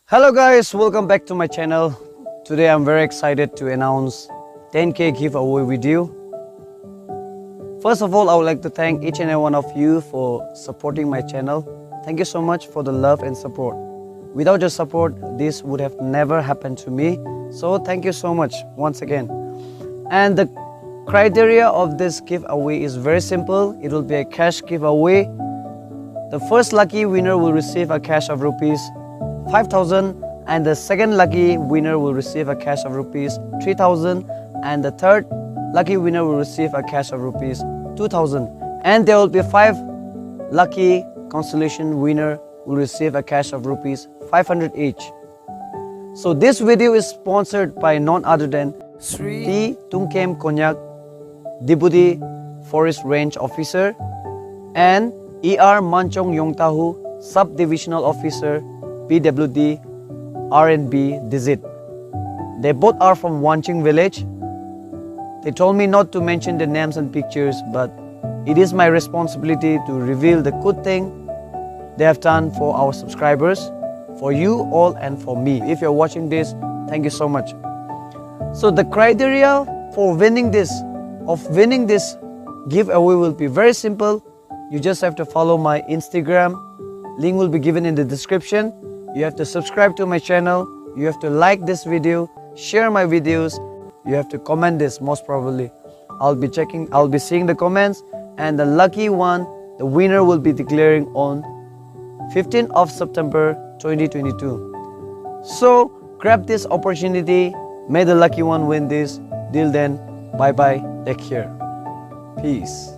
Hello guys, welcome back to my channel. Today I'm very excited to announce 10k giveaway with you. First of all, I would like to thank each and every one of you for supporting my channel. Thank you so much for the love and support. Without your support, this would have never happened to me. So thank you so much once again. And the criteria of this giveaway is very simple. It will be a cash giveaway. The first lucky winner will receive a cash of rupees 5,000 and the second lucky winner will receive a cash of rupees 3,000 and the third lucky winner will receive a cash of rupees 2,000 and there will be 5 lucky consolation winner will receive a cash of rupees 500 each. So this video is sponsored by none other than Shri, Tongkem konyak Deputy Forest Range Officer and Manjong Yongtahu Sub-Divisional Officer PWD R&B Tizit. They both are from Wanching village. They told me not to mention the names and pictures, but it is my responsibility to reveal the good thing they have done for our subscribers, for you all and for me. If you're watching this, thank you so much. So the criteria for winning this giveaway will be very simple. You just have to follow my Instagram. Link will be given in the description. You have to subscribe to my channel. You have to like this video, share my videos. You have to comment this most probably. I'll be seeing the comments and the lucky one, the winner will be declaring on 15th of September 2022. So grab this opportunity. May the lucky one win this. Till then, bye bye, take care. Peace.